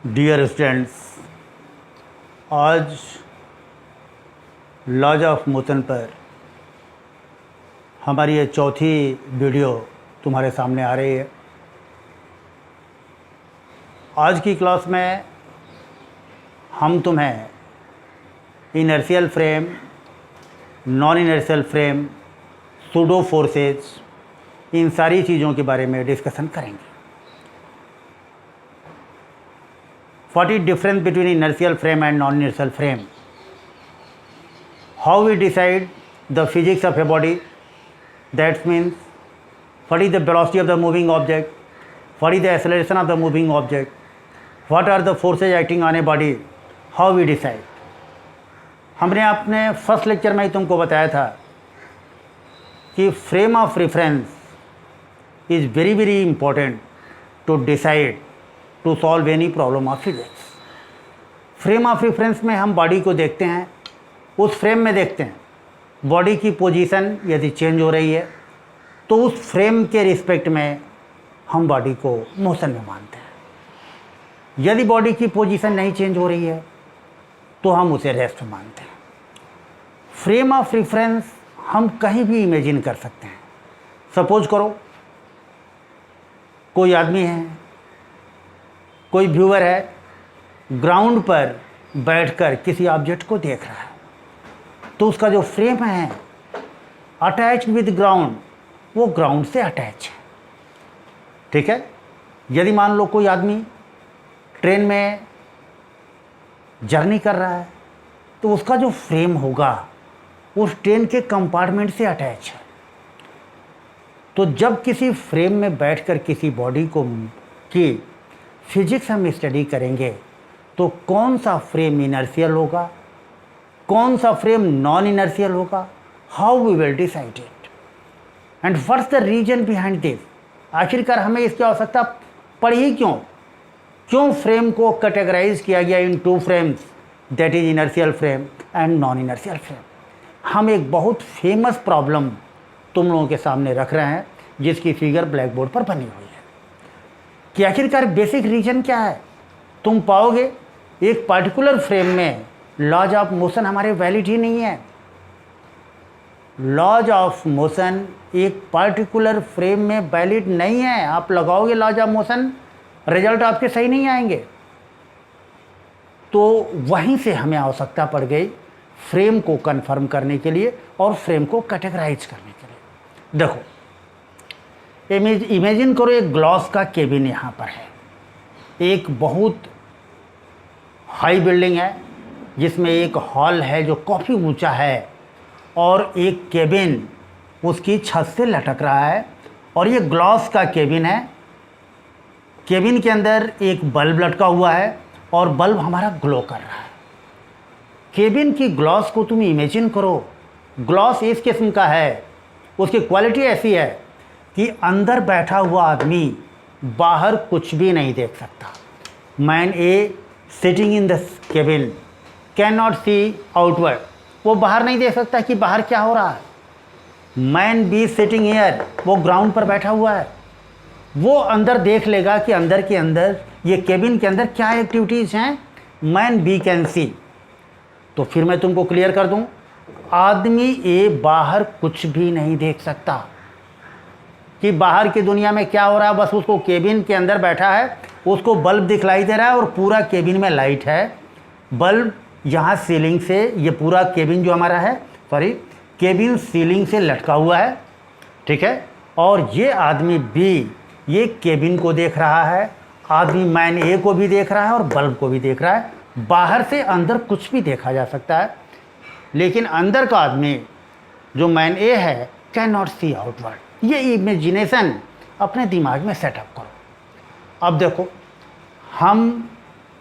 Dear students, आज laws of motion पर हमारी ये चौथी वीडियो तुम्हारे सामने आ रही है। आज की क्लास में हम तुम्हें inertial frame, non inertial frame, pseudo forces, इन सारी चीज़ों के बारे में डिस्कशन करेंगे। What is difference between inertial frame and non-inertial frame? How we decide the physics of a body? That means what is the velocity of the moving object? What is the acceleration of the moving object? What are the forces acting on a body? How we decide? हमने अपने first lecture में ही तुमको बताया था कि frame of reference is very very important to decide to solve any problem of physics. Frame of reference में हम body को देखते हैं, उस फ्रेम में देखते हैं बॉडी की पोजीशन यदि चेंज हो रही है तो उस फ्रेम के रिस्पेक्ट में हम बॉडी को मोशन में मानते हैं। यदि बॉडी की पोजीशन नहीं चेंज हो रही है तो हम उसे रेस्ट में मानते हैं। फ्रेम ऑफ रेफरेंस हम कहीं भी इमेजिन कर सकते हैं। सपोज करो कोई आदमी है, कोई व्यूअर है, ग्राउंड पर बैठकर किसी ऑब्जेक्ट को देख रहा है, तो उसका जो फ्रेम है अटैच विद ग्राउंड, वो ग्राउंड से अटैच है। ठीक है। यदि मान लो कोई आदमी ट्रेन में जर्नी कर रहा है तो उसका जो फ्रेम होगा उस ट्रेन के कंपार्टमेंट से अटैच है। तो जब किसी फ्रेम में बैठकर किसी बॉडी को की फिजिक्स हम स्टडी करेंगे तो कौन सा फ्रेम इनर्शियल होगा, कौन सा फ्रेम नॉन इनर्शियल होगा, how we will decide it and what's the reason behind this. आखिरकार हमें इसकी आवश्यकता पड़ी ही क्यों फ्रेम को कैटेगराइज किया गया in two frames, that is inertial frame and non inertial frame. हम एक बहुत फेमस प्रॉब्लम तुम लोगों के सामने रख रहे हैं जिसकी फिगर ब्लैक बोर्ड पर बनी हुई है कि आखिरकार बेसिक रीजन क्या है। तुम पाओगे एक पार्टिकुलर फ्रेम में लॉज ऑफ मोशन हमारे वैलिड ही नहीं है। लॉज ऑफ मोशन एक पार्टिकुलर फ्रेम में वैलिड नहीं है। आप लगाओगे लॉज ऑफ मोशन, रिजल्ट आपके सही नहीं आएंगे। तो वहीं से हमें आवश्यकता पड़ गई फ्रेम को कंफर्म करने के लिए और फ्रेम को कैटेगराइज करने के लिए। देखो, इमेजिन करो एक ग्लास का केबिन यहाँ पर है। एक बहुत हाई बिल्डिंग है जिसमें एक हॉल है जो काफ़ी ऊंचा है और एक केबिन उसकी छत से लटक रहा है और ये ग्लास का केबिन है। केबिन के अंदर एक बल्ब लटका हुआ है और बल्ब हमारा ग्लो कर रहा है। केबिन की ग्लास को तुम इमेजिन करो, ग्लास इस किस्म का है, उसकी क्वालिटी ऐसी है कि अंदर बैठा हुआ आदमी बाहर कुछ भी नहीं देख सकता। Man a sitting in the cabin can not see outward, वो बाहर नहीं देख सकता कि बाहर क्या हो रहा है। मैन बी सिटिंग हियर, वो ग्राउंड पर बैठा हुआ है, वो अंदर देख लेगा कि अंदर के अंदर ये केबिन के अंदर क्या एक्टिविटीज़ हैं। Man B can see. तो फिर मैं तुमको क्लियर कर दूं, आदमी ए बाहर कुछ भी नहीं देख सकता कि बाहर की दुनिया में क्या हो रहा है। बस उसको केबिन के अंदर बैठा है, उसको बल्ब दिखलाई दे रहा है और पूरा केबिन में लाइट है। बल्ब यहाँ सीलिंग से, ये पूरा केबिन जो हमारा है, केबिन सीलिंग से लटका हुआ है। ठीक है। और ये आदमी बी ये केबिन को देख रहा है, आदमी मैन ए को भी देख रहा है और बल्ब को भी देख रहा है। बाहर से अंदर कुछ भी देखा जा सकता है, लेकिन अंदर का आदमी जो मैन ए है कैन नॉट सी आउटवर्ड। ये इमेजिनेशन अपने दिमाग में सेटअप करो। अब देखो, हम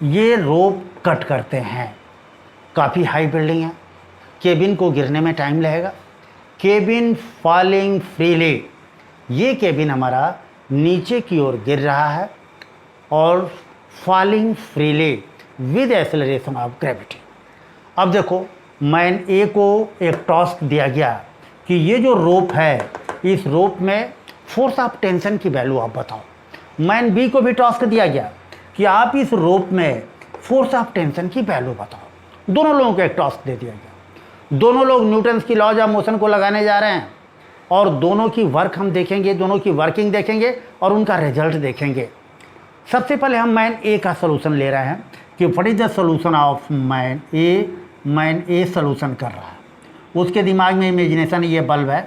ये रोप कट करते हैं, काफ़ी हाई बिल्डिंग है, केबिन को गिरने में टाइम लगेगा। केबिन फॉलिंग फ्रीली, ये केबिन हमारा नीचे की ओर गिर रहा है और falling freely with acceleration of gravity. अब देखो, मैन ए को एक टास्क दिया गया कि ये जो रोप है, इस रोप में फोर्स ऑफ टेंशन की वैल्यू आप बताओ। मैन बी को भी टास्क दिया गया कि आप इस रोप में फोर्स ऑफ टेंशन की वैल्यू बताओ। दोनों लोगों को एक टास्क दे दिया गया, दोनों लोग न्यूटन्स की लॉज ऑफ मोशन को लगाने जा रहे हैं और दोनों की वर्क हम देखेंगे, दोनों की वर्किंग देखेंगे और उनका रिजल्ट देखेंगे। सबसे पहले हम मैन ए का सोल्यूशन ले रहे हैं कि what is the solution of man A. Man a solution कर रहा है, उसके दिमाग में इमेजिनेशन, ये बल्ब है,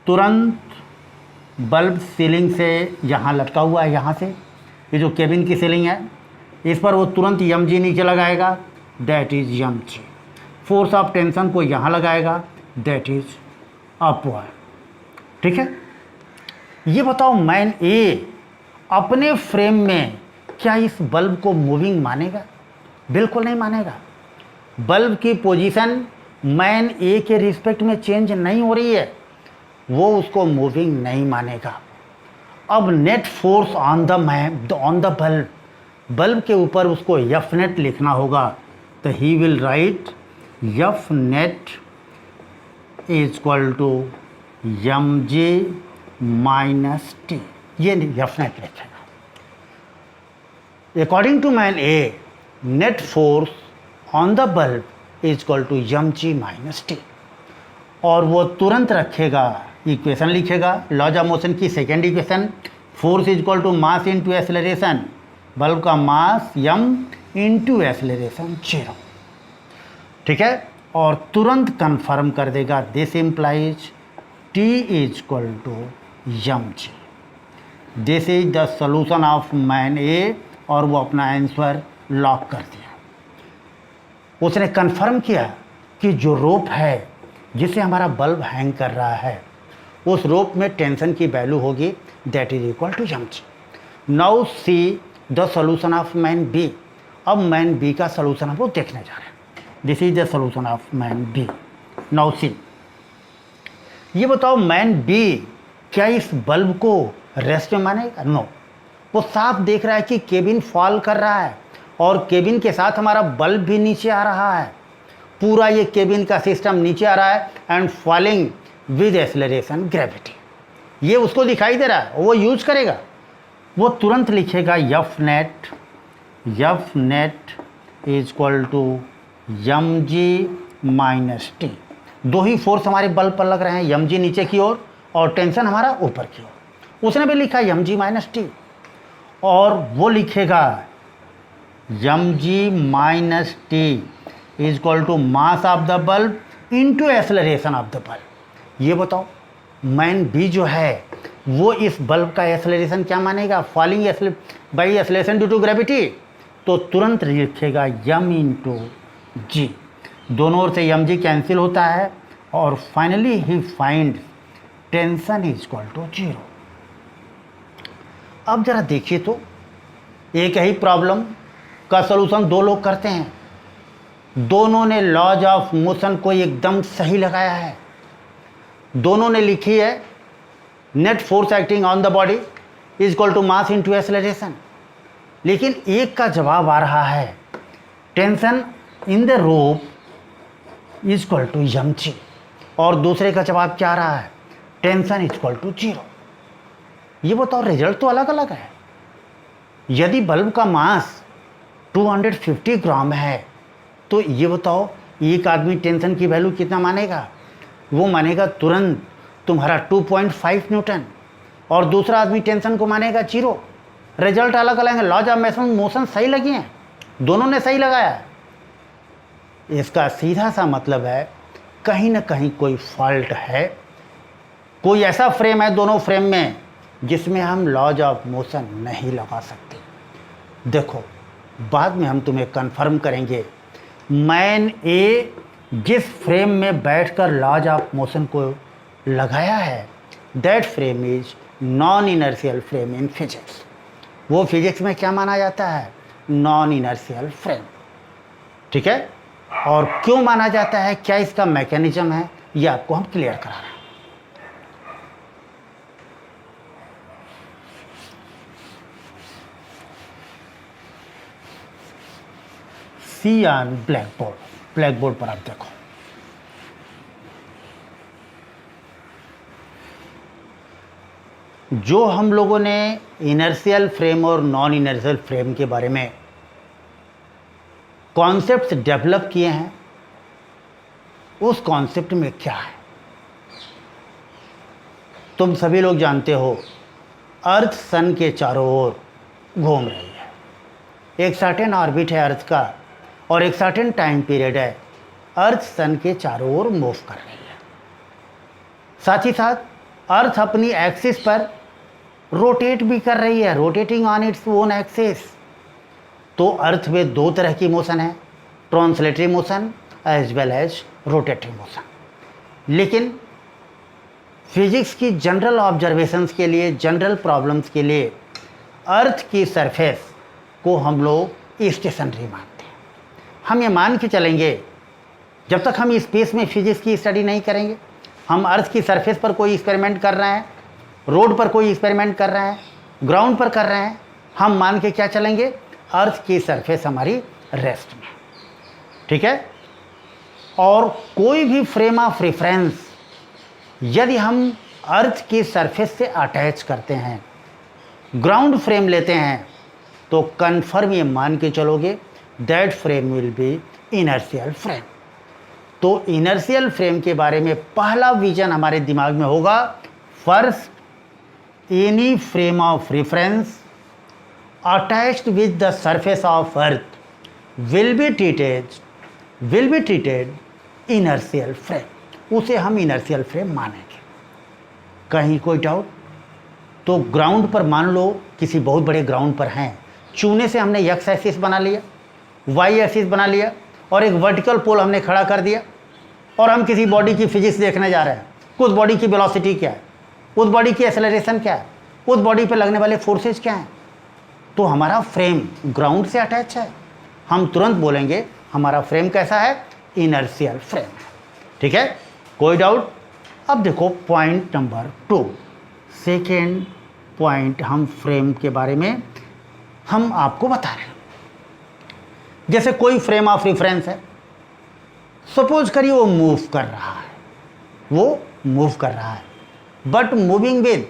तुरंत बल्ब सीलिंग से यहाँ लटका हुआ है, यहाँ से ये जो केबिन की सीलिंग है इस पर वो तुरंत यम जी नीचे लगाएगा, that is m g. Force of tension को यहाँ लगाएगा, दैट इज अपवर्ड। ठीक है, ये बताओ मैन ए अपने फ्रेम में क्या इस बल्ब को मूविंग मानेगा? बिल्कुल नहीं मानेगा। बल्ब की पोजीशन मैन ए के रिस्पेक्ट में चेंज नहीं हो रही है, वो उसको मूविंग नहीं मानेगा। अब net force on the bulb, bulb के ऊपर उसको एफ नेट लिखना होगा, तो he will write F net is equal to m g minus T. ये एफ नेट लिखेगा। According to man A, net force on the bulb is equal to m g minus T, और वो तुरंत रखेगा, equation लिखेगा, laws of motion की second equation, force is equal to mass into acceleration, bulb का मास M into acceleration 0। ठीक है, और तुरंत कंफर्म कर देगा, this implies T is equal to m g. This is the solution of man A, और वो अपना आंसर लॉक कर दिया। उसने कंफर्म किया कि जो रोप है जिसे हमारा बल्ब हैंग कर रहा है, उस रोप में टेंशन की वैल्यू होगी, that is equal to m g. Now see the solution of man B. अब मैन बी का सोल्यूशन हम लोग देखने जा रहे हैं। This is the solution of man B. Now see, ये बताओ मैन बी क्या इस बल्ब को रेस्ट में मानेगा? नो। वो साफ देख रहा है कि केबिन फॉल कर रहा है और केबिन के साथ हमारा बल्ब भी नीचे आ रहा है, पूरा ये केबिन का सिस्टम नीचे आ रहा है and falling with acceleration gravity. ये उसको दिखाई दे रहा है, वो यूज करेगा, वो तुरंत लिखेगा F net is equal to m g minus T. दो ही फोर्स हमारे बल्ब पर लग रहे हैं, एम जी नीचे की ओर और टेंशन हमारा ऊपर की ओर। उसने भी लिखा एम जी माइनस टी, और वो लिखेगा m g minus T is equal to mass of the bulb into acceleration of the bulb. ये बताओ मैन बी जो है वो इस बल्ब का एक्सेलरेशन क्या मानेगा? Falling by acceleration due to gravity. तो तुरंत लिखेगा यम इंटू जी, दोनों ओर से एम जी कैंसिल होता है, और finally he find tension is equal to 0। अब जरा देखिए तो, एक ही प्रॉब्लम का सलूशन दो लोग करते हैं, दोनों ने लॉज ऑफ मोशन को एकदम सही लगाया है, दोनों ने लिखी है net force acting on the body is equal to mass into acceleration, लेकिन एक का जवाब आ रहा है tension in the rope is equal to m g, और दूसरे का जवाब क्या आ रहा है? Tension is equal to 0। ये बताओ रिजल्ट तो अलग अलग है। यदि बल्ब का मास 250 ग्राम है तो ये बताओ एक आदमी टेंशन की वैल्यू कितना मानेगा? वो मानेगा तुरंत तुम्हारा 2.5 न्यूटन, और दूसरा आदमी टेंशन को मानेगा 0। रिजल्ट अलग अलग है, लॉज ऑफ मोशन सही लगी हैं, दोनों ने सही लगाया है। इसका सीधा सा मतलब है कहीं ना कहीं कोई फॉल्ट है, कोई ऐसा फ्रेम है दोनों फ्रेम में जिसमें हम लॉज ऑफ मोशन नहीं लगा सकते। देखो बाद में हम तुम्हें कंफर्म करेंगे, मैन ए जिस फ्रेम में बैठकर लॉज ऑफ मोशन को लगाया है that frame is non inertial frame in physics. वो फिजिक्स में क्या माना जाता है? Non inertial frame. ठीक है, और क्यों माना जाता है, क्या इसका मैकेनिज्म है, ये आपको हम क्लियर करा रहे हैं। सी ऑन ब्लैक बोर्ड पर आप देखो, जो हम लोगों ने इनर्शियल फ्रेम और नॉन इनर्शियल फ्रेम के बारे में कॉन्सेप्ट्स डेवलप किए हैं, उस कॉन्सेप्ट में क्या है? तुम सभी लोग जानते हो अर्थ सन के चारों ओर घूम रही है। एक सर्टेन ऑर्बिट है अर्थ का और एक सर्टेन टाइम पीरियड है, अर्थ सन के चारों ओर मूव कर रही है। साथ ही साथ अर्थ अपनी एक्सिस पर रोटेट भी कर रही है, rotating on its own axis. तो अर्थ में दो तरह की मोशन है, translatory motion as well as rotatory motion. लेकिन फिजिक्स की जनरल ऑब्जर्वेशंस के लिए, जनरल प्रॉब्लम्स के लिए अर्थ की सरफेस को हम लोग स्टेशनरी मानते हैं। हम ये मान के चलेंगे, जब तक हम स्पेस में फिजिक्स की स्टडी नहीं करेंगे, हम अर्थ की सरफेस पर कोई एक्सपेरिमेंट कर रहे हैं, रोड पर कोई एक्सपेरिमेंट कर रहे हैं, ग्राउंड पर कर रहे हैं, हम मान के क्या चलेंगे? अर्थ की सरफेस हमारी रेस्ट में, ठीक है। और कोई भी फ्रेम ऑफ रेफरेंस यदि हम अर्थ की सरफेस से अटैच करते हैं, ग्राउंड फ्रेम लेते हैं, तो कन्फर्म ये मान के चलोगे that frame will B inertial frame. तो इनर्शियल फ्रेम के बारे में पहला विजन हमारे दिमाग में होगा, first, any frame of reference attached with the surface of earth will be treated inertial frame. उसे हम इनर्शियल फ्रेम मानेंगे। कहीं कोई डाउट? तो ग्राउंड पर मान लो किसी बहुत बड़े ग्राउंड पर हैं, चूने से हमने एक्स एक्सिस बना लिया, वाई एक्सिस बना लिया और एक वर्टिकल पोल हमने खड़ा कर दिया, और हम किसी बॉडी की फिजिक्स देखने जा रहे हैं। उस बॉडी की वेलोसिटी क्या है, उस बॉडी की एक्सेलरेशन क्या है, उस बॉडी पर लगने वाले फोर्सेज क्या हैं। तो हमारा फ्रेम ग्राउंड से अटैच है, हम तुरंत बोलेंगे हमारा फ्रेम कैसा है? इनर्शियल फ्रेम है, ठीक है। कोई डाउट? अब देखो पॉइंट नंबर 2, सेकेंड पॉइंट हम फ्रेम के बारे में हम आपको बता रहे हैं। जैसे कोई फ्रेम ऑफ रेफरेंस है, सपोज करिए वो मूव कर रहा है, but moving with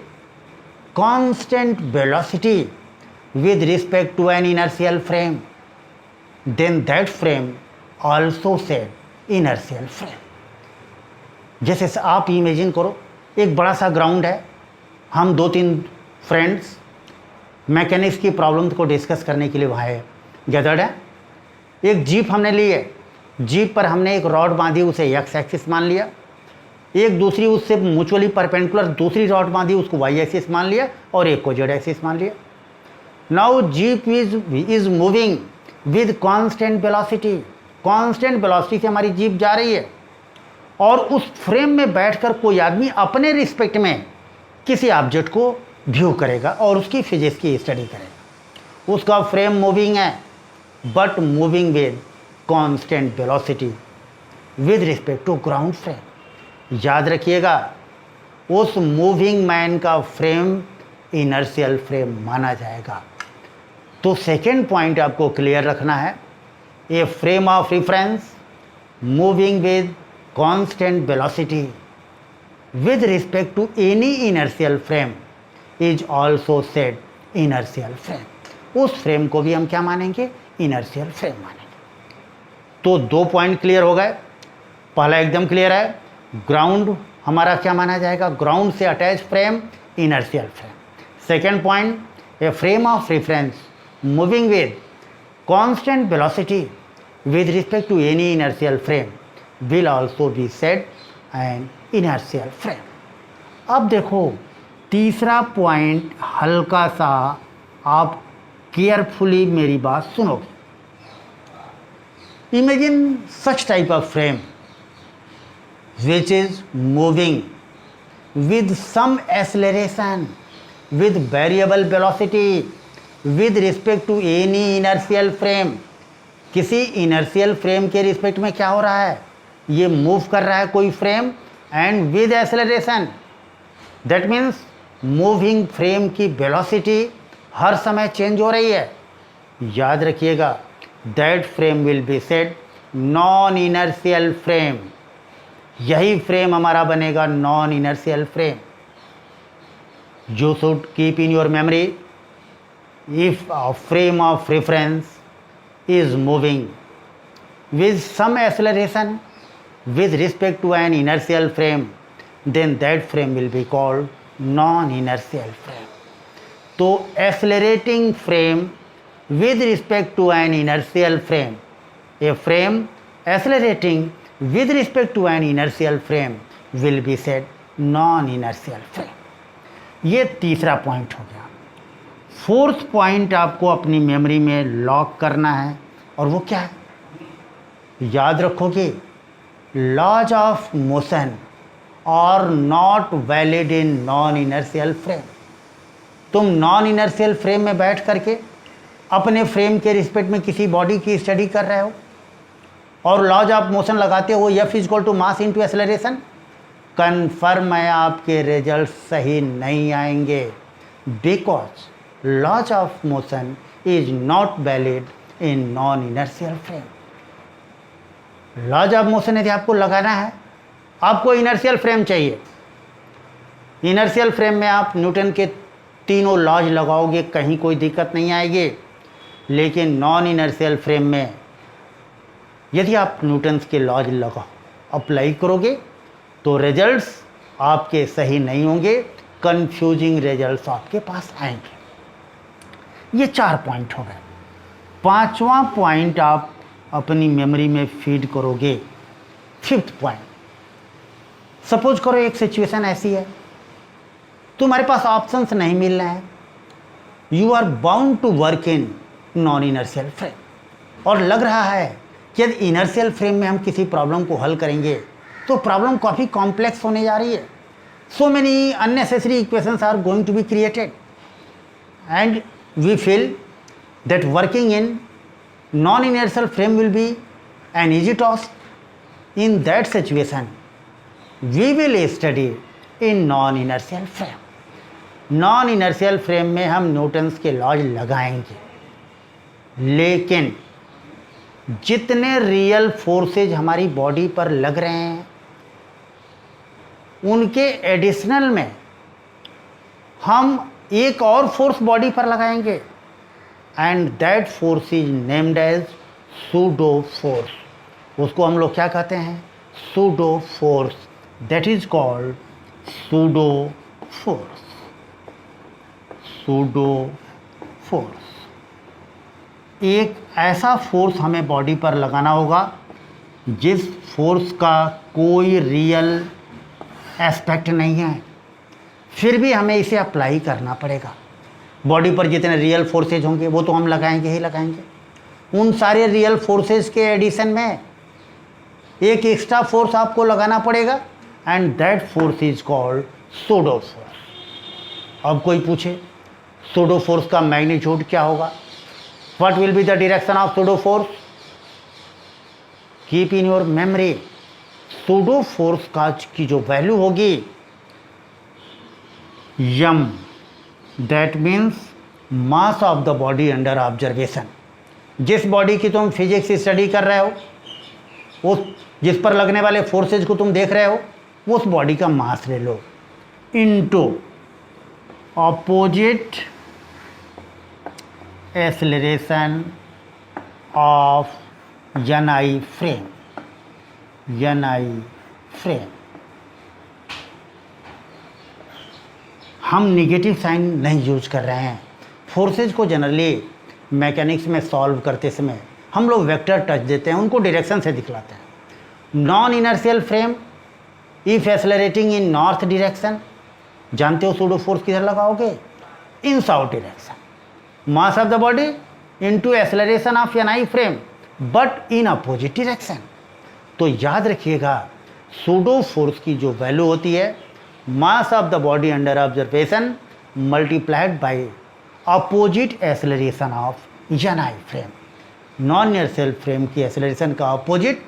constant velocity with respect to an inertial frame, then that frame also said inertial frame। जैसे आप इमेजिन करो, एक बड़ा सा ग्राउंड है, हम 2-3 फ्रेंड्स मैकेनिक्स की प्रॉब्लम को डिस्कस करने के लिए वहाँ गैदर्ड है। एक जीप हमने ली है, जीप पर हमने एक रॉड बांधी, उसे एक्स एक्सिस मान लिया, एक दूसरी उससे म्यूचुअली परपेंडिकुलर दूसरी रॉड बांधी, उसको वाई एक्सिस मान लिया, और एक को जेड एक्सिस मान लिया। Now jeep is moving with constant velocity, constant velocity से हमारी जीप जा रही है, और उस फ्रेम में बैठकर कोई आदमी अपने रिस्पेक्ट में किसी ऑब्जेक्ट को व्यू करेगा और उसकी फिजिक्स की स्टडी करेगा। उसका फ्रेम मूविंग है, but moving with constant velocity with respect to ground frame. याद रखिएगा, उस मूविंग मैन का फ्रेम इनर्शियल फ्रेम माना जाएगा। तो सेकेंड पॉइंट आपको क्लियर रखना है, a frame of reference moving with constant velocity with respect to any inertial frame is also said inertial frame. उस फ्रेम को भी हम क्या मानेंगे? इनर्शियल फ्रेम मानेंगे। तो 2 पॉइंट क्लियर हो गए। पहला एकदम क्लियर है, ग्राउंड हमारा क्या माना जाएगा? ग्राउंड से attach frame inertial frame. Second point, A frame of reference moving with constant velocity with respect to any inertial frame will also be said an inertial frame। अब देखो तीसरा पॉइंट, हल्का सा आप केयरफुली मेरी बात सुनोगे। Imagine such type of frame which is moving with some acceleration with variable velocity with respect to any inertial frame। किसी inertial frame के रिस्पेक्ट में क्या हो रहा है? ये मूव कर रहा है कोई frame and with acceleration. That means moving frame की वेलोसिटी हर समय चेंज हो रही है। याद रखिएगा, that frame will be said non inertial frame. यही फ्रेम हमारा बनेगा non inertial frame. You should keep in your memory, if a frame of reference is moving with some acceleration with respect to an inertial frame, then that frame will be called non-inertial frame. तो accelerating frame with respect to an inertial frame, a frame accelerating with respect to an inertial frame will be said non-inertial frame. ये तीसरा point हो गया. Fourth point आपको अपनी memory में lock करना है, और वो क्या है? याद रखोगे, laws of motion are not valid in non inertial frame. तुम नॉन इनर्शियल फ्रेम में बैठ करके अपने फ्रेम के रिस्पेक्ट में किसी बॉडी की स्टडी कर रहे हो और लॉज ऑफ मोशन लगाते हो F equal to mass into acceleration, confirm है आपके रिजल्ट सही नहीं आएंगे, because laws of motion is not valid in non inertial frame. Laws of motion यदि आपको लगाना है, आपको इनर्शियल फ्रेम चाहिए. इनर्शियल फ्रेम में आप न्यूटन के तीनों लॉज लगाओगे, कहीं कोई दिक्कत नहीं आएगी. लेकिन नॉन इनर्शियल फ्रेम में यदि आप न्यूटन्स के लॉज अप्लाई करोगे तो रिजल्ट्स आपके सही नहीं होंगे, कंफ्यूजिंग रिजल्ट्स आपके पास आएंगे. ये 4 पॉइंट हो गए. 5वां पॉइंट आप अपनी मेमोरी में फीड करोगे. 5th पॉइंट, सपोज करो एक सिचुएशन ऐसी है, तुम्हारे पास ऑप्शंस नहीं मिल रहे हैं, you are bound to work in non inertial frame, और लग रहा है कि यदि इनर्शियल फ्रेम में हम किसी प्रॉब्लम को हल करेंगे तो प्रॉब्लम काफ़ी कॉम्प्लेक्स होने जा रही है. So many unnecessary equations are going to be created and we feel that working in non inertial frame will be an easy task. In that situation we will study in non inertial frame. Non inertial frame में हम Newton's के laws लगाएंगे, लेकिन जितने real forces हमारी body पर लग रहे हैं उनके एडिशनल में हम एक और फोर्स बॉडी पर लगाएंगे, and that force is named as pseudo force. उसको हम लोग क्या कहते हैं? Pseudo force. That is called pseudo force. Pseudo force एक ऐसा फोर्स हमें बॉडी पर लगाना होगा जिस फोर्स का कोई रियल एस्पेक्ट नहीं है, फिर भी हमें इसे अप्लाई करना पड़ेगा. बॉडी पर जितने रियल फोर्सेज होंगे वो तो हम लगाएंगे ही लगाएंगे. उन सारे रियल फोर्सेज के एडिशन में एक एक्स्ट्रा फोर्स आपको लगाना पड़ेगा, and that force is called pseudo force. अब कोई पूछे सूडो फोर्स का मैग्नीट्यूड क्या होगा? What will be the direction of pseudo force? Keep in your memory, pseudo force का की जो वैल्यू होगी m, that means mass of the body under observation. जिस बॉडी की तुम फिजिक्स स्टडी कर रहे हो, उस जिस पर लगने वाले फोर्सेज को तुम देख रहे हो, उस बॉडी का मास ले लो, into opposite acceleration of ni frame. ni frame हम निगेटिव साइन नहीं यूज कर रहे हैं. फोर्सेज को जनरली मैकेनिक्स में सॉल्व करते समय हम लोग वेक्टर टच देते हैं, उनको डायरेक्शन से दिखलाते हैं. Non inertial frame if accelerating in north direction, जानते हो सूडो फोर्स किधर लगाओगे? In south direction. mass of the body into acceleration of ni frame but in opposite direction. तो याद रखिएगा सूडो फोर्स की जो वैल्यू होती है मास of the body under observation multiplied by opposite acceleration of ni frame. Non inertial frame की acceleration का opposite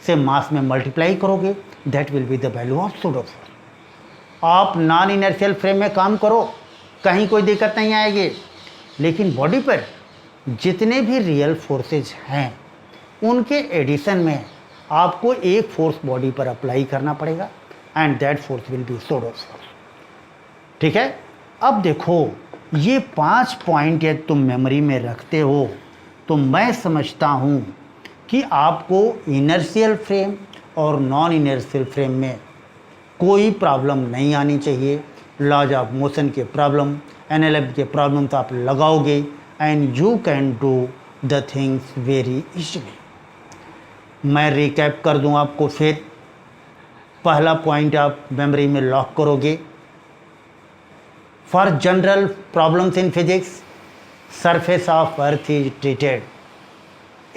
से मास में मल्टीप्लाई करोगे, that will be the value of pseudo force. आप नॉन इनर्शियल फ्रेम में काम करो, कहीं कोई दिक्कत नहीं आएगी, लेकिन बॉडी पर जितने भी रियल फोर्सेज हैं उनके एडिशन में आपको एक फोर्स बॉडी पर अप्लाई करना पड़ेगा, and that force will be pseudo force. ठीक है, अब देखो ये 5 पॉइंट यदि तुम मेमोरी में रखते हो तो मैं समझता हूँ कि आपको इनर्शियल फ्रेम और नॉन इनर्शियल फ्रेम में कोई प्रॉब्लम नहीं आनी चाहिए। लॉज ऑफ मोशन के प्रॉब्लम, एनएलएम के प्रॉब्लम तो आप लगाओगे and you can do the things very easily. मैं रिकैप कर दूं आपको फिर। पहला पॉइंट आप मेमोरी में लॉक करोगे। For general problems in physics, surface of earth is treated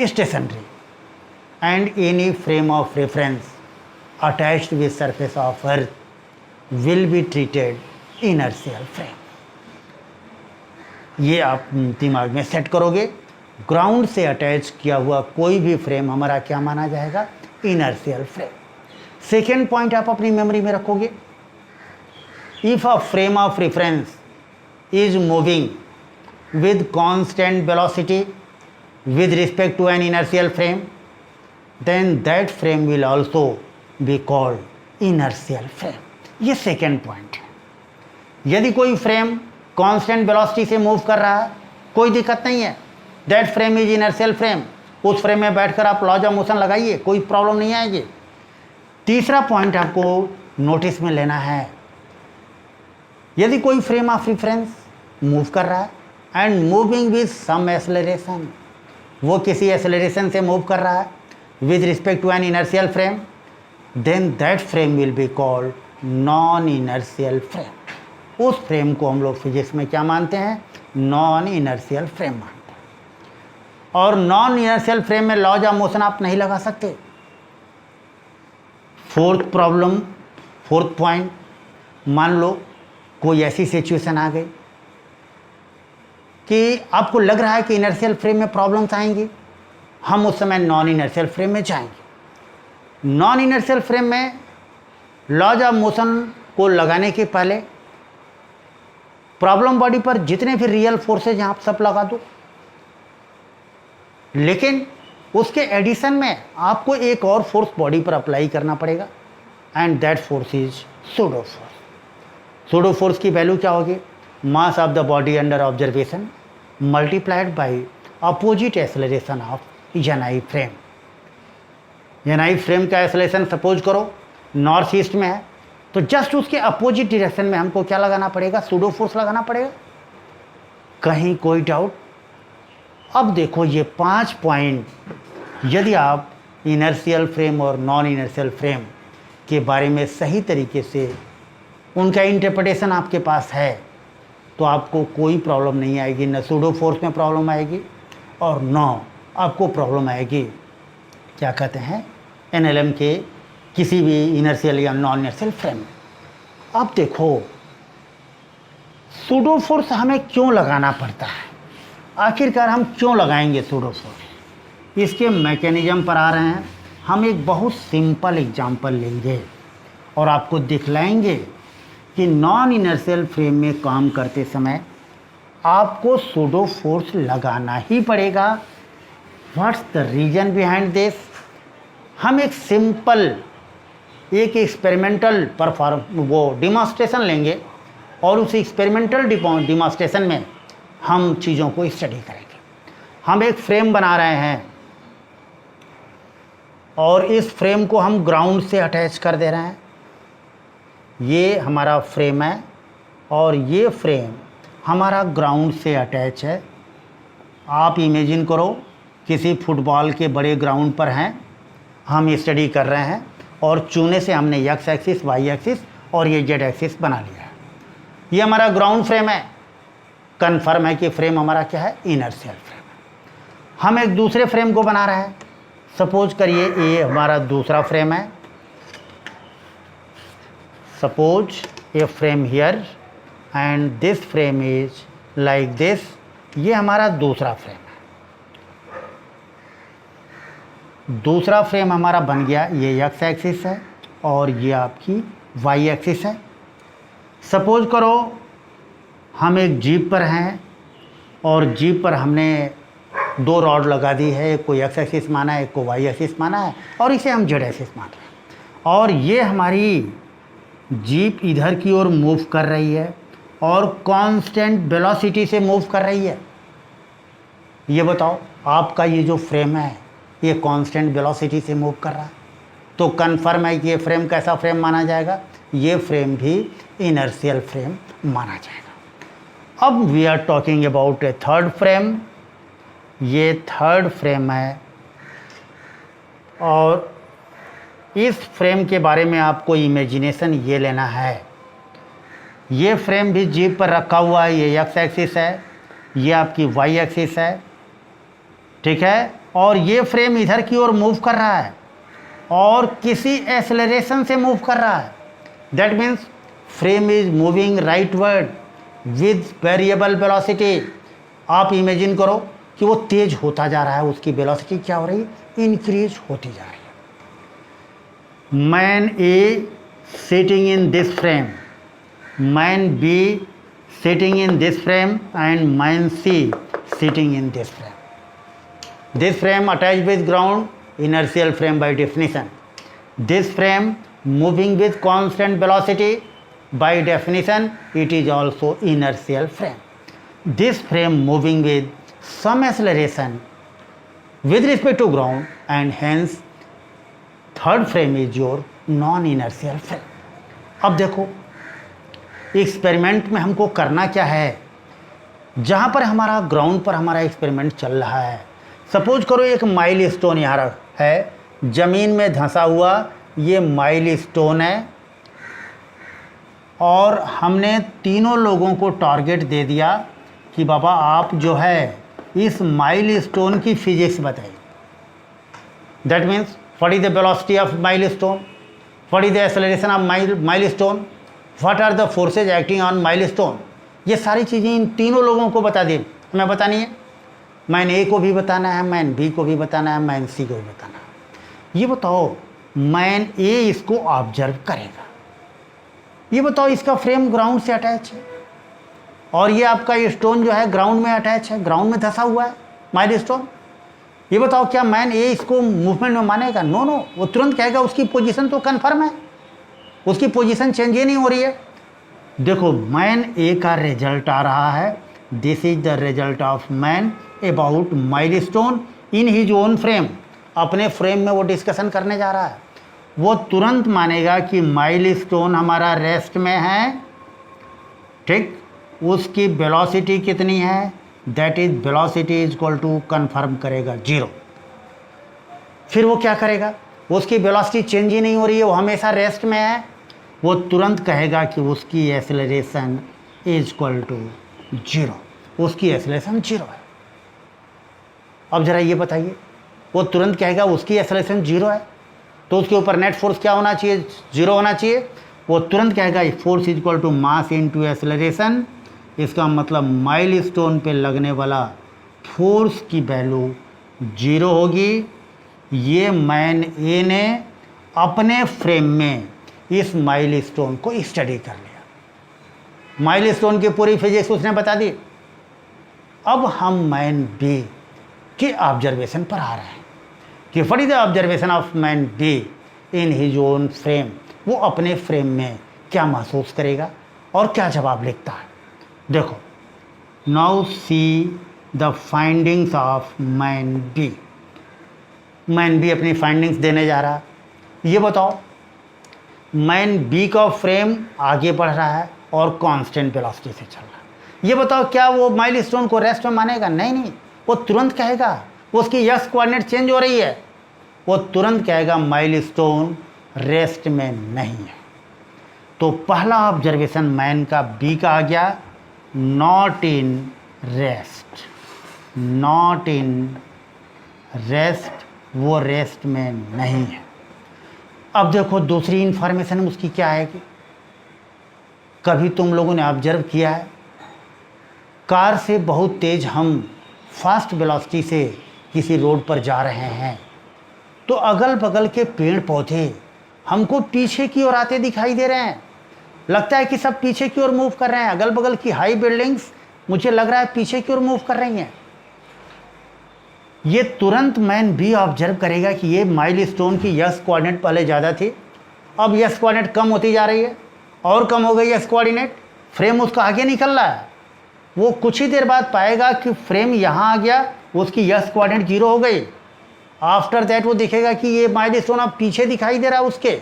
stationary and any frame of reference attached with surface of earth will be treated inertial frame। ये आप दिमाग में सेट करोगे। ग्राउंड से attach किया हुआ कोई भी फ्रेम हमारा क्या माना जाएगा? Inertial frame. सेकेंड पॉइंट आप अपनी मेमोरी में रखोगे। If a frame of reference is moving with constant velocity with respect to an inertial frame, then that frame will also be called inertial frame। ये second point है। यदि कोई frame constant velocity से move कर रहा है, कोई दिक्कत नहीं है, that frame is inertial frame. उस फ्रेम में बैठकर आप लॉज ऑफ मोशन लगाइए, कोई प्रॉब्लम नहीं आएगी। तीसरा पॉइंट आपको नोटिस में लेना है, यदि कोई फ्रेम ऑफ रेफरेंस मूव कर रहा है and moving with some acceleration, वो किसी एक्सेलरेशन से मूव कर रहा है with respect to an inertial frame, then that frame will be called non inertial frame। उस फ्रेम को हम लोग फिजिक्स में क्या मानते हैं? नॉन इनर्शियल फ्रेम मानते हैं। और नॉन इनर्शियल फ्रेम में लॉज ऑफ मोशन आप नहीं लगा सकते। फोर्थ प्रॉब्लम, फोर्थ पॉइंट, मान लो कोई ऐसी सिचुएशन आ गई कि आपको लग रहा है कि इनर्शियल फ्रेम में प्रॉब्लम्स आएंगी, हम उस समय नॉन इनर्शियल फ्रेम में जाएंगे। नॉन इनर्शियल फ्रेम में लॉज ऑफ मोशन को लगाने के पहले प्रॉब्लम बॉडी पर जितने भी रियल फोर्सेज हैं आप सब लगा दो, लेकिन उसके एडिशन में आपको एक और फोर्स बॉडी पर अप्लाई करना पड़ेगा and that force is pseudo force. Pseudo force की वैल्यू क्या होगी? Mass of the body under observation multiplied by opposite acceleration of NI frame. NI frame का एक्सेलरेशन सपोज करो नॉर्थ ईस्ट में है, तो जस्ट उसके अपोजिट डायरेक्शन में हमको क्या लगाना पड़ेगा? सूडो फोर्स लगाना पड़ेगा। कहीं कोई डाउट? अब देखो ये 5 पॉइंट यदि आप इनर्शियल फ्रेम और नॉन इनर्शियल फ्रेम के बारे में सही तरीके से उनका इंटरप्रिटेशन आपके पास है तो आपको कोई प्रॉब्लम नहीं आएगी। न सूडो फोर्स में प्रॉब्लम आएगी और न आपको प्रॉब्लम आएगी क्या कहते हैं एनएलएम के किसी भी इनर्शियल या नॉन इनर्शियल फ्रेम में। अब देखो सूडो फोर्स हमें क्यों लगाना पड़ता है, आखिरकार हम क्यों लगाएंगे सूडो फोर्स? इसके मैकेनिज्म पर आ रहे हैं। हम एक बहुत सिंपल एग्जांपल लेंगे और आपको दिखलाएंगे कि नॉन इनर्शियल फ्रेम में काम करते समय आपको सूडो फोर्स लगाना ही पड़ेगा। What's the reason behind this? हम एक सिंपल एक एक्सपेरिमेंटल डिमॉन्स्ट्रेशन लेंगे और उस एक्सपेरिमेंटल डिमॉन्स्ट्रेशन में हम चीज़ों को स्टडी करेंगे। हम एक फ्रेम बना रहे हैं और इस फ्रेम को हम ग्राउंड से अटैच कर दे रहे हैं। ये हमारा फ्रेम है और ये फ्रेम हमारा ग्राउंड से अटैच है। आप इमेजिन करो किसी फुटबॉल के बड़े ग्राउंड पर हैं, हम स्टडी कर रहे हैं और चूने से हमने एक्स एक्सिस, वाई एक्सिस और ये जेड एक्सिस बना लिया है। ये हमारा ग्राउंड फ्रेम है। कन्फर्म है कि फ्रेम हमारा क्या है? इनर्शियल फ्रेम है। हम एक दूसरे फ्रेम को बना रहे हैं। सपोज करिए ये हमारा दूसरा फ्रेम है। Suppose a frame here and this frame is like this. ये हमारा दूसरा फ्रेम है। दूसरा फ्रेम हमारा बन गया, ये एक्स एक्सिस है और ये आपकी वाई एक्सिस है। सपोज करो हम एक जीप पर हैं और जीप पर हमने 2 रॉड लगा दी है, एक को एक्स एक्सिस माना है, एक को वाई एक्सिस माना है और इसे हम जेड एक्सिस मान रहे हैं। और ये हमारी जीप इधर की ओर मूव कर रही है और कांस्टेंट वेलोसिटी से मूव कर रही है? ये बताओ, आपका ये जो फ्रेम है ये कांस्टेंट वेलोसिटी से मूव कर रहा है, तो कन्फर्म है कि ये फ्रेम कैसा फ्रेम माना जाएगा? ये फ्रेम भी इनर्शियल फ्रेम माना जाएगा। अब we are talking about a third frame. ये थर्ड फ्रेम है और इस फ्रेम के बारे में आपको इमेजिनेशन ये लेना है। ये फ्रेम भी जीप पर रखा हुआ है, ये एक्स एक्सिस है, ये आपकी वाई एक्सिस है, ठीक है, और ये फ्रेम इधर की ओर मूव कर रहा है और किसी एक्सेलरेशन से मूव कर रहा है। That means frame is moving rightward with variable velocity. आप इमेजिन करो कि वो तेज होता जा रहा है, उसकी वेलोसिटी क्या हो रही है? इंक्रीज होती जा रही है। Man a sitting in this frame, man B sitting in this frame and man C sitting in this frame. This frame attached with ground, inertial frame by definition. This frame moving with constant velocity, by definition it is also inertial frame. This frame moving with some acceleration with respect to ground, and hence third frame is your non-inertial frame. अब देखो experiment में हमको करना क्या है, जहाँ पर हमारा ग्राउंड पर हमारा एक्सपेरिमेंट चल रहा है। सपोज करो एक माइल स्टोन यहाँ है, ज़मीन में धंसा हुआ ये माइल स्टोन है, और हमने तीनों लोगों को टारगेट दे दिया कि बाबा आप जो है इस माइल स्टोन की फिजिक्स बताइए। That means what is the velocity of milestone, what is the acceleration of milestone, what are the forces acting on milestone. ये सारी चीज़ें इन तीनों लोगों को बता दी, हमें बतानी है। मैन ए को भी बताना है, मैन बी को भी बताना है, मैन सी को भी बताना है। ये बताओ मैन ए इसको ऑब्जर्व करेगा, ये बताओ इसका फ्रेम ग्राउंड से अटैच है और ये आपका स्टोन जो है ग्राउंड में अटैच है, ग्राउंड में धंसा हुआ है माइल स्टोन। ये बताओ क्या मैन ए इसको मूवमेंट में मानेगा? नो नो, वो तुरंत कहेगा उसकी पोजीशन तो कन्फर्म है, उसकी पोजीशन चेंज ही नहीं हो रही है। देखो मैन ए का रिजल्ट आ रहा है, this is the result of man about mile stone in his own frame. अपने फ्रेम में वो डिस्कशन करने जा रहा है, वो तुरंत मानेगा कि माइल स्टोन हमारा रेस्ट में है, ठीक, उसकी वेलोसिटी कितनी है, that is velocity is equal to confirm करेगा 0। फिर वो क्या करेगा, उसकी वेलोसिटी चेंज ही नहीं हो रही है, वो हमेशा रेस्ट में है, वो तुरंत कहेगा कि उसकी एक्सेलरेशन इज इक्वल टू 0, उसकी एक्सेलरेशन 0 है। अब ज़रा ये बताइए, वो तुरंत कहेगा उसकी एक्सेलरेशन 0 है तो उसके ऊपर नेट फोर्स क्या होना चाहिए? 0 होना चाहिए। वो तुरंत कहेगा force is equal to mass into acceleration. इसका मतलब माइल स्टोन पे लगने वाला फोर्स की वैल्यू 0 होगी। ये मैन ए ने अपने फ्रेम में इस माइल स्टोन को स्टडी कर लिया, माइल स्टोन की पूरी फिजिक्स उसने बता दी। अब हम मैन बी के ऑब्जर्वेशन पर आ रहे हैं कि what is the observation of man be in his own frame. वो अपने फ्रेम में क्या महसूस करेगा और क्या जवाब लिखता है। देखो, now see the findings of man B. Man B अपनी फाइंडिंग्स देने जा रहा है। ये बताओ मैन बी का फ्रेम आगे बढ़ रहा है और कांस्टेंट वेलोसिटी से चल रहा है। ये बताओ क्या वो माइल स्टोन को रेस्ट में मानेगा? नहीं नहीं, वो तुरंत कहेगा, उसकी एक्स कोऑर्डिनेट चेंज हो रही है, वो तुरंत कहेगा माइल स्टोन रेस्ट में नहीं है। तो पहला ऑब्जर्वेशन मैन का बी का आ गया, not in rest, not in rest, वो रेस्ट में नहीं है। अब देखो दूसरी इंफॉर्मेशन उसकी क्या आएगी। कभी तुम लोगों ने ऑब्जर्व किया है, कार से बहुत तेज हम फास्ट वेलोसिटी से किसी रोड पर जा रहे हैं तो अगल बगल के पेड़ पौधे हमको पीछे की ओर आते दिखाई दे रहे हैं। लगता है कि सब पीछे की ओर मूव कर रहे हैं, अगल बगल की हाई बिल्डिंग्स मुझे लग रहा है पीछे की ओर मूव कर रही हैं। ये तुरंत मैन बी ऑब्जर्व करेगा कि ये माइल स्टोन की यस कोऑर्डिनेट पहले ज़्यादा थी, अब यस कोऑर्डिनेट कम होती जा रही है और कम हो गई यस कोऑर्डिनेट। फ्रेम उसका आगे निकल रहा है, वो कुछ ही देर बाद पाएगा कि फ्रेम यहाँ आ गया, उसकी यस कोऑर्डिनेट 0 हो गई। आफ्टर दैट वो देखेगा कि ये माइलस्टोन अब पीछे दिखाई दे रहा है उसके,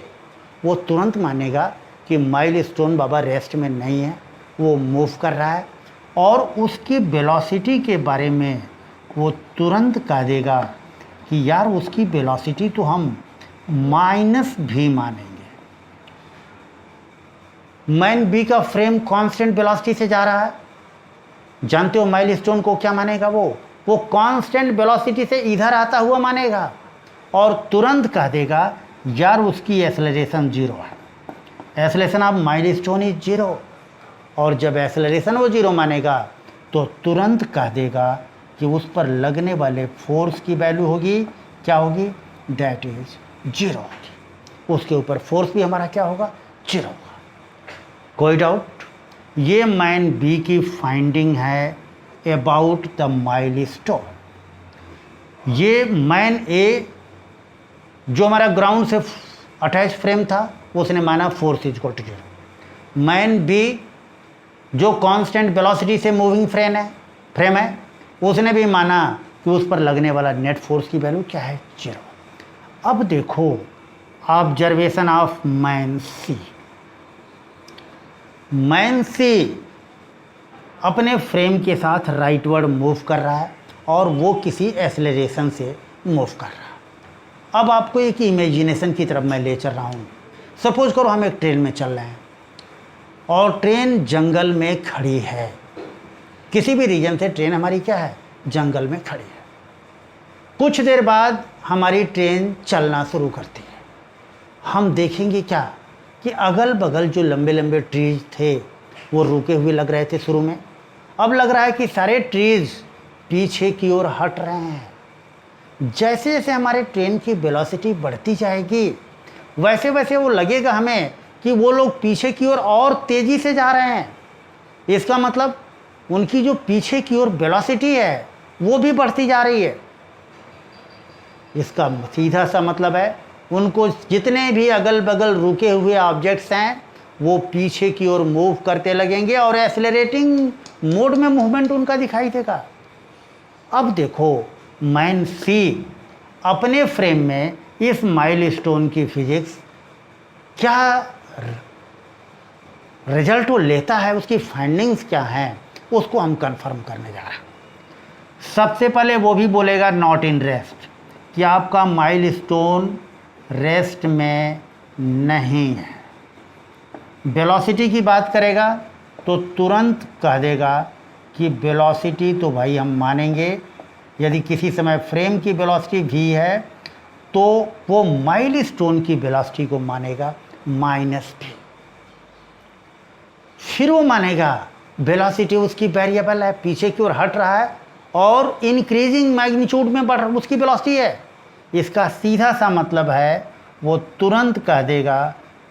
वो तुरंत मानेगा कि माइलस्टोन बाबा रेस्ट में नहीं है, वो मूव कर रहा है, और उसकी वेलोसिटी के बारे में वो तुरंत कह देगा कि यार उसकी वेलोसिटी तो हम माइनस भी मानेंगे। मैन बी का फ्रेम कांस्टेंट वेलोसिटी से जा रहा है, जानते हो माइलस्टोन को क्या मानेगा, वो कांस्टेंट वेलोसिटी से इधर आता हुआ मानेगा, और तुरंत कह देगा यार उसकी एक्सेलरेशन 0 है, एक्सेलरेशन ऑफ माइलस्टोन इज 0। और जब एक्सेलरेशन वो 0 मानेगा तो तुरंत कह देगा कि उस पर लगने वाले फोर्स की वैल्यू होगी, क्या होगी, दैट इज 0 होगी। उसके ऊपर फोर्स भी हमारा क्या होगा, 0 होगा। कोई डाउट? ये मैन बी की फाइंडिंग है अबाउट द माइलस्टोन। ये मैन ए जो हमारा ग्राउंड से अटैच फ्रेम था, उसने माना force is equal to 0। Man B जो कांस्टेंट वेलोसिटी से मूविंग फ्रेम है, उसने भी माना कि उस पर लगने वाला नेट फोर्स की वैल्यू क्या है, 0। अब देखो observation of man C. Man C अपने फ्रेम के साथ राइटवर्ड मूव कर रहा है, और वो किसी एक्सेलरेशन से मूव कर रहा है। अब आपको एक इमेजिनेशन की तरफ मैं ले चल रहा हूँ। सपोज करो हम एक ट्रेन में चल रहे हैं, और ट्रेन जंगल में खड़ी है। किसी भी रीजन से ट्रेन हमारी क्या है, जंगल में खड़ी है। कुछ देर बाद हमारी ट्रेन चलना शुरू करती है। हम देखेंगे क्या कि अगल बगल जो लंबे लंबे ट्रीज थे वो रुके हुए लग रहे थे शुरू में, अब लग रहा है कि सारे ट्रीज पीछे की ओर हट रहे हैं। जैसे जैसे हमारे ट्रेन की वेलोसिटी बढ़ती जाएगी, वैसे वैसे वो लगेगा हमें कि वो लोग पीछे की ओर और तेज़ी से जा रहे हैं। इसका मतलब उनकी जो पीछे की ओर वेलोसिटी है वो भी बढ़ती जा रही है। इसका सीधा सा मतलब है उनको जितने भी अगल बगल रुके हुए ऑब्जेक्ट्स हैं वो पीछे की ओर मूव करते लगेंगे, और एक्सेलरेटिंग मोड में मूवमेंट उनका दिखाई देगा। अब देखो मैन सी अपने फ्रेम में इस माइलस्टोन की फिजिक्स क्या रिजल्ट वो लेता है, उसकी फाइंडिंग्स क्या हैं, उसको हम कंफर्म करने जा रहे हैं। सबसे पहले वो भी बोलेगा नॉट इन रेस्ट, कि आपका माइलस्टोन रेस्ट में नहीं है। वेलोसिटी की बात करेगा तो तुरंत कह देगा कि वेलोसिटी तो भाई हम मानेंगे, यदि किसी समय फ्रेम की वेलोसिटी v है तो वो माइलस्टोन की वेलोसिटी को मानेगा -v। फिर वो मानेगा वेलोसिटी उसकी वेरिएबल है, पीछे की ओर हट रहा है, और इंक्रीजिंग मैग्नीट्यूड में बढ़ उसकी वेलोसिटी है। इसका सीधा सा मतलब है वो तुरंत कह देगा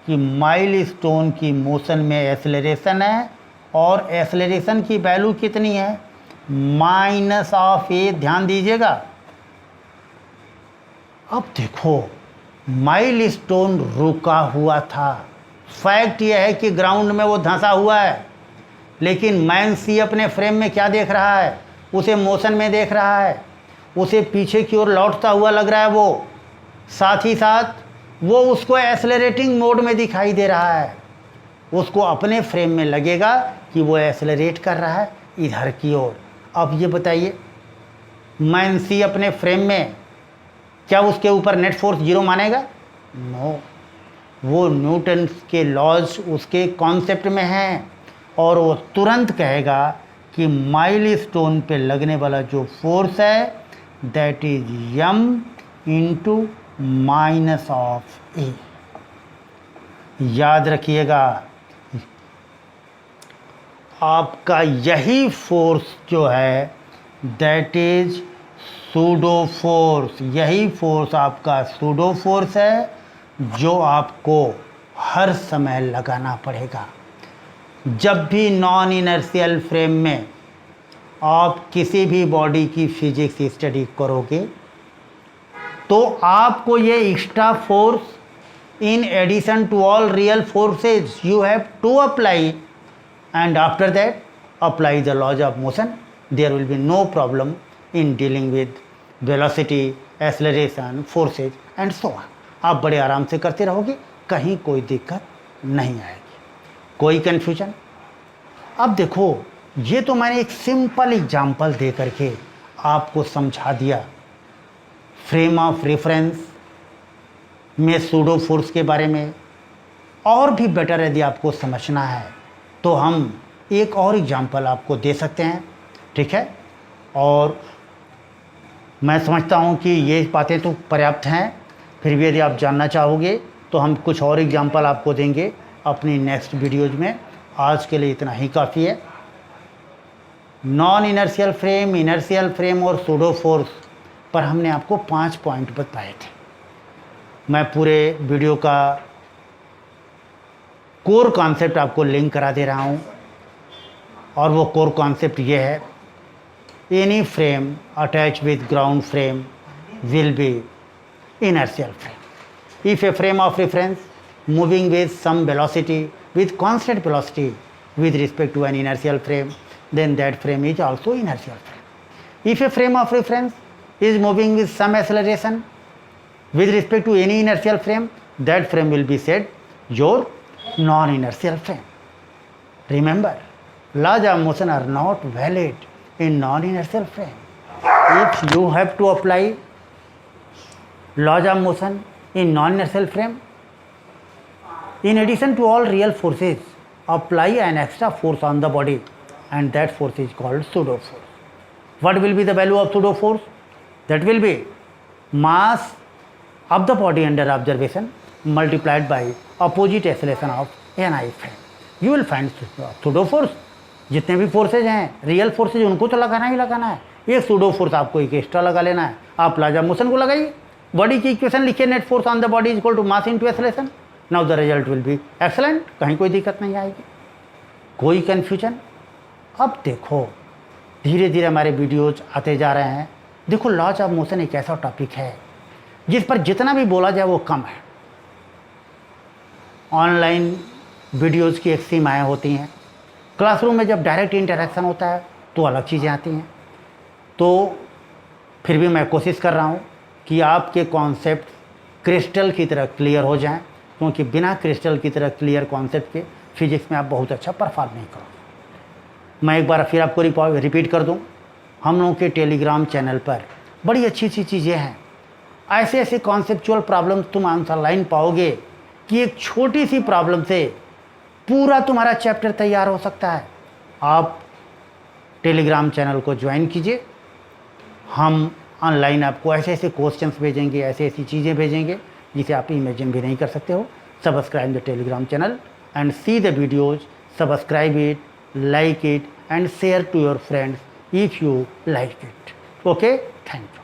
कि माइलस्टोन की मोशन में एक्सेलरेशन है, और एक्सेलरेशन की वैल्यू कितनी है, -a। ध्यान दीजिएगा। अब देखो माइलस्टोन रुका हुआ था, फैक्ट यह है कि ग्राउंड में वो धंसा हुआ है, लेकिन मैन सी अपने फ्रेम में क्या देख रहा है, उसे मोशन में देख रहा है, उसे पीछे की ओर लौटता हुआ लग रहा है वो, साथ ही साथ वो उसको एक्सेलरेटिंग मोड में दिखाई दे रहा है। उसको अपने फ्रेम में लगेगा कि वो एक्सेलरेट कर रहा है इधर की ओर। अब ये बताइए मैन सी अपने फ्रेम में क्या उसके ऊपर नेट फोर्स 0 मानेगा? नो, वो न्यूटन के लॉज उसके कॉन्सेप्ट में हैं, और वो तुरंत कहेगा कि माइलस्टोन पे लगने वाला जो फोर्स है that is m into -a। याद रखिएगा आपका यही फोर्स जो है दैट इज सूडो फोर्स। यही फोर्स आपका सूडो फोर्स है जो आपको हर समय लगाना पड़ेगा। जब भी नॉन इनर्शियल फ्रेम में आप किसी भी बॉडी की फिजिक्स स्टडी करोगे तो आपको ये extra force in addition to all real forces you have to apply and after that apply the laws of motion. There will be no problem in dealing with velocity, acceleration, forces and so on. आप बड़े आराम से करते रहोगे, कहीं कोई दिक्कत नहीं आएगी। कोई कन्फ्यूजन? अब देखो, ये तो मैंने एक सिंपल एग्जाम्पल दे करके आपको समझा दिया फ्रेम ऑफ रेफरेंस में सूडो फोर्स के बारे में। और भी बेटर यदि आपको समझना है तो हम एक और एग्जाम्पल आपको दे सकते हैं, ठीक है। और मैं समझता हूँ कि ये बातें तो पर्याप्त हैं, फिर भी यदि आप जानना चाहोगे तो हम कुछ और एग्जाम्पल आपको देंगे अपनी नेक्स्ट वीडियोज़ में। आज के लिए इतना ही काफ़ी है। Non inertial frame, inertial frame और सूडो फोर्स पर हमने आपको 5 पॉइंट बताए थे। मैं पूरे वीडियो का कोर कॉन्सेप्ट आपको लिंक करा दे रहा हूँ, और वो कोर कॉन्सेप्ट ये है, any frame attach with ground frame will B inertial frame. If a frame of reference moving with some velocity, with constant velocity with respect to an inertial frame, then that frame is also inertial frame. If a frame of reference is moving with some acceleration with respect to any inertial frame, that frame will be said your non-inertial frame. Remember, laws of motion are not valid in non-inertial frame. If you have to apply laws of motion in non-inertial frame, in addition to all real forces, apply an extra force on the body, and that force is called pseudo force. What will be the value of pseudo force? That will be mass of the body under observation multiplied by opposite acceleration of ni frame. You will find pseudo force. जितने भी forces हैं, real forces, उनको तो लगाना ही लगाना है। एक pseudo force आपको एक एक्स्ट्रा लगा लेना है। आप लॉज ऑफ मोशन को लगाइए, बॉडी की इक्वेशन लिखिए, net force on the body is equal to mass into acceleration. Now the result will be excellent, कहीं कोई दिक्कत नहीं आएगी। कोई कन्फ्यूजन? अब देखो, धीरे धीरे हमारे वीडियोज आते जा रहे हैं। देखो, लॉज ऑफ मोशन एक ऐसा टॉपिक है जिस पर जितना भी बोला जाए वो कम है। ऑनलाइन वीडियोज़ की एक सीमाएँ होती हैं, क्लासरूम में जब डायरेक्ट इंटरेक्शन होता है तो अलग चीज़ें आती हैं। तो फिर भी मैं कोशिश कर रहा हूँ कि आपके कॉन्सेप्ट क्रिस्टल की तरह क्लियर हो जाएं, क्योंकि बिना क्रिस्टल की तरह क्लियर कॉन्सेप्ट के फिजिक्स में आप बहुत अच्छा परफॉर्म नहीं करोगे। मैं एक बार फिर आपको रिपीट कर दूं, हम लोगों के टेलीग्राम चैनल पर बड़ी अच्छी अच्छी चीज़ें हैं। ऐसे ऐसे कॉन्सेप्चुअल प्रॉब्लम तुम आंसर लाइन पाओगे कि एक छोटी सी प्रॉब्लम से पूरा तुम्हारा चैप्टर तैयार हो सकता है। आप टेलीग्राम चैनल को ज्वाइन कीजिए, हम ऑनलाइन आपको ऐसे ऐसे क्वेश्चंस भेजेंगे, ऐसे ऐसी चीज़ें भेजेंगे जिसे आप इमेजिन भी नहीं कर सकते हो। Subscribe the Telegram channel and see the videos, subscribe it, like it and share to your friends if you like it. Okay, thank you.